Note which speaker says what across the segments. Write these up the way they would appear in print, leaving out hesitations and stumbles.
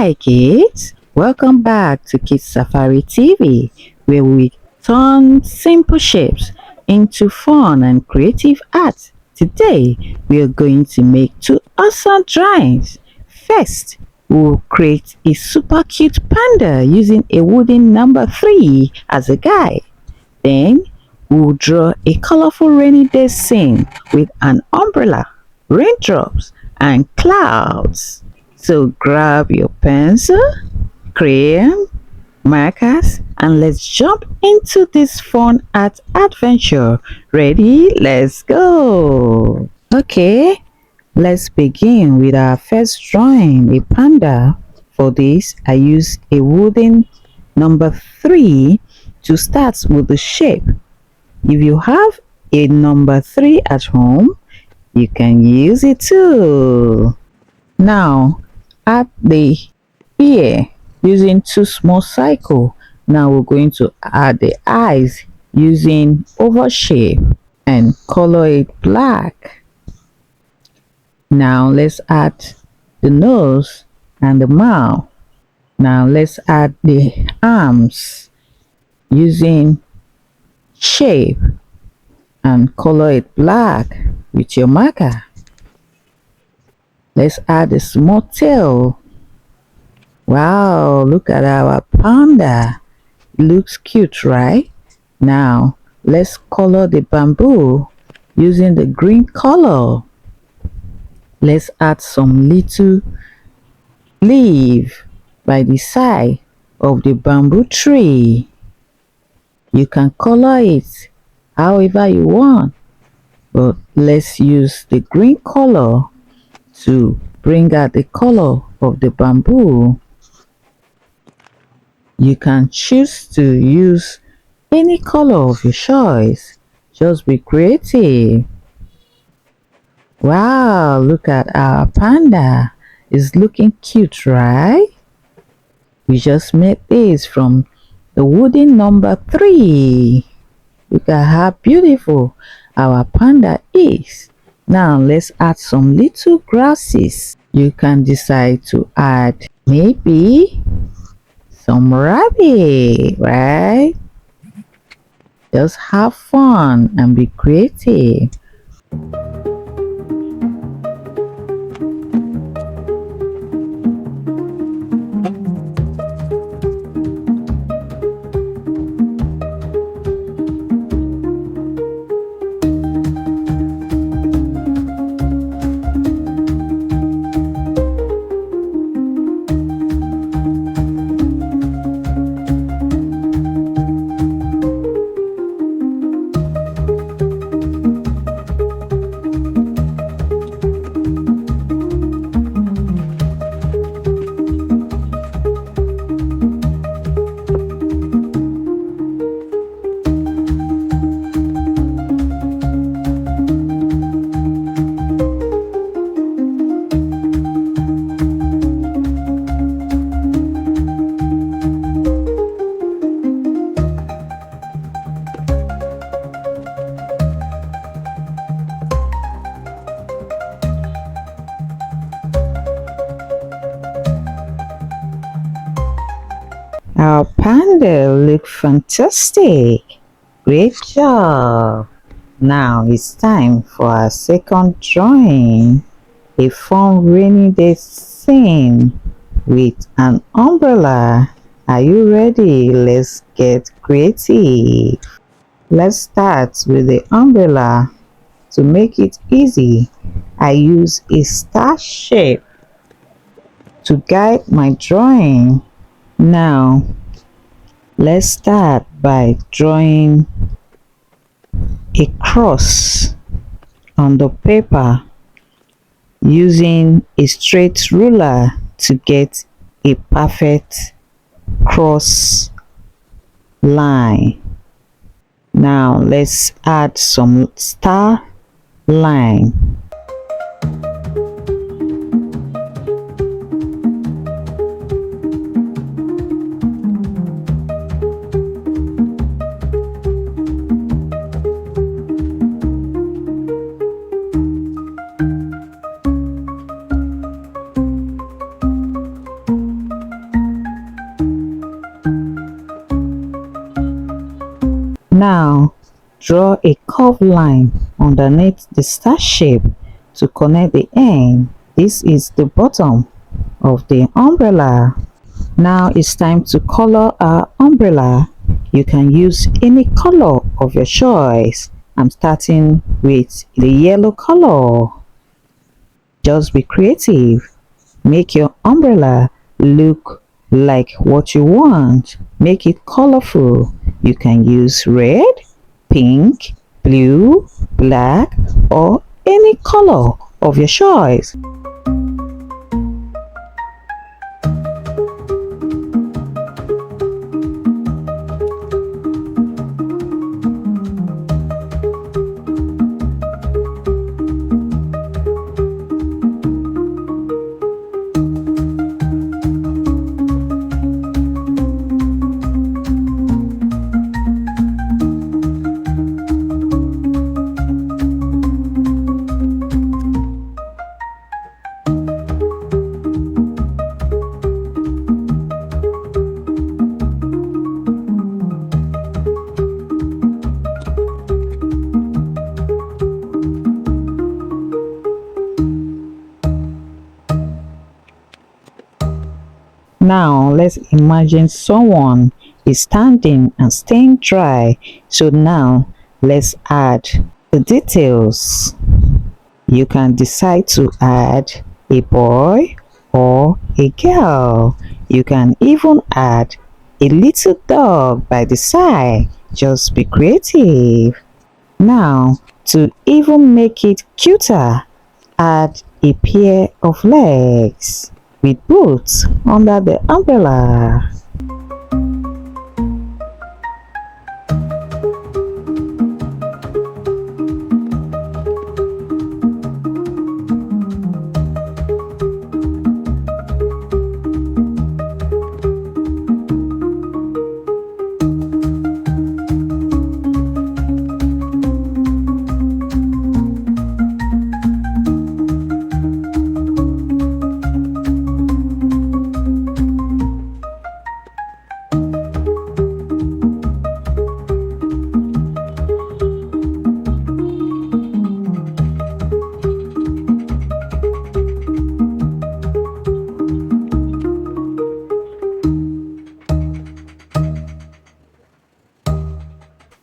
Speaker 1: Hi kids, welcome back to Kids Safari TV, where we turn simple shapes into fun and creative art. Today we are going to make two awesome drawings. First, we'll create a super cute panda using a wooden number 3 as a guide. Then we'll draw a colorful rainy day scene with an umbrella, raindrops, and clouds. So grab your pencil, crayon, markers, and let's jump into this fun art adventure. Ready? Let's go! Okay, let's begin with our first drawing, a panda. For this, I use a wooden number 3 to start with the shape. If you have a number 3 at home, you can use it too. Now, add the ear using two small circles. Now we're going to add the eyes using oval shape and color it black. Now let's add the nose and the mouth. Now let's add the arms using shape and color it black with your marker. Let's add a small tail. Wow, look at our panda. It looks cute, right? Now, let's color the bamboo using the green color. Let's add some little leaf by the side of the bamboo tree. You can color it however you want, but let's use the green color to bring out the color of the bamboo. You can choose to use any color of your choice. Just be creative. Wow, look at our panda. It's looking cute, right? We just made this from the wooden number 3. Look at how beautiful our panda is. Now let's add some little grasses. You can decide to add maybe some rabbit, right? Just have fun and be creative. Our panda look fantastic. Great job. Now it's time for our second drawing. A fun rainy day scene with an umbrella. Are you ready? Let's get creative. Let's start with the umbrella. To make it easy, I use a star shape to guide my drawing. Now, let's start by drawing a cross on the paper using a straight ruler to get a perfect cross line. Now, let's add some star line. Now, draw a curved line underneath the star shape to connect the end. This is the bottom of the umbrella. Now it's time to color our umbrella. You can use any color of your choice. I'm starting with the yellow color. Just be creative. Make your umbrella look like what you want. Make it colorful. You can use red, pink, blue, black, or any color of your choice. Now let's imagine someone is standing and staying dry. So now let's add the details. You can decide to add a boy or a girl. You can even add a little dog by the side. Just be creative. Now, to even make it cuter, add a pair of legs with boots under the umbrella.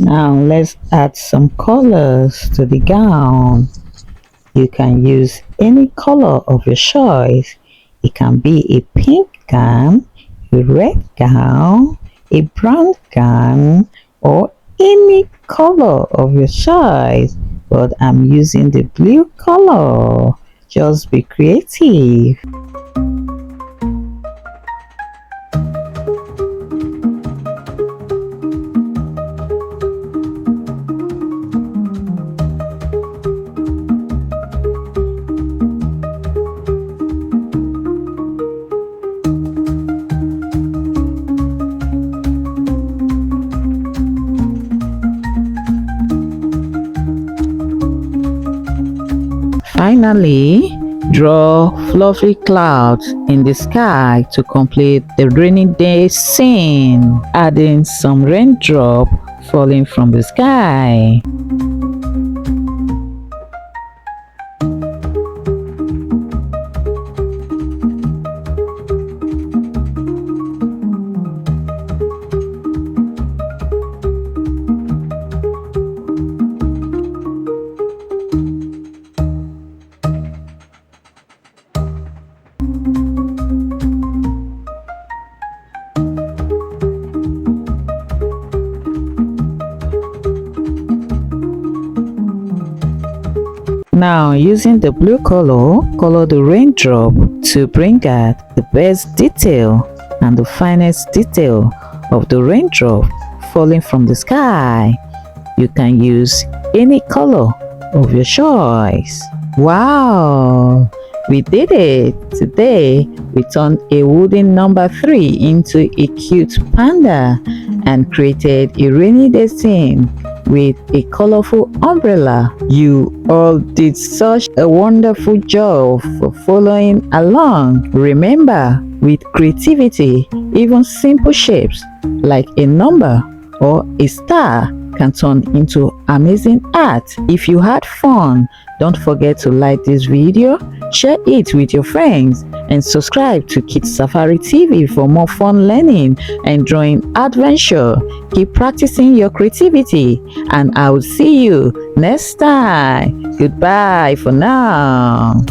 Speaker 1: Now let's add some colors to the gown. You can use any color of your choice. It can be a pink gown, a red gown, a brown gown, or any color of your choice. But I'm using the blue color. Just be creative. Finally, draw fluffy clouds in the sky to complete the rainy day scene, adding some raindrop falling from the sky. Now, using the blue color, color the raindrop to bring out the best detail and the finest detail of the raindrop falling from the sky. You can use any color of your choice. Wow! We did it! Today, we turned a wooden number 3 into a cute panda and created a rainy day scene with a colorful umbrella. You all did such a wonderful job for following along. Remember, with creativity, even simple shapes like a number or a star can turn into amazing art. If you had fun, don't forget to like this video, share it with your friends, and subscribe to Kids Safari TV for more fun learning and drawing adventure. Keep practicing your creativity, and I will see you next time. Goodbye for now.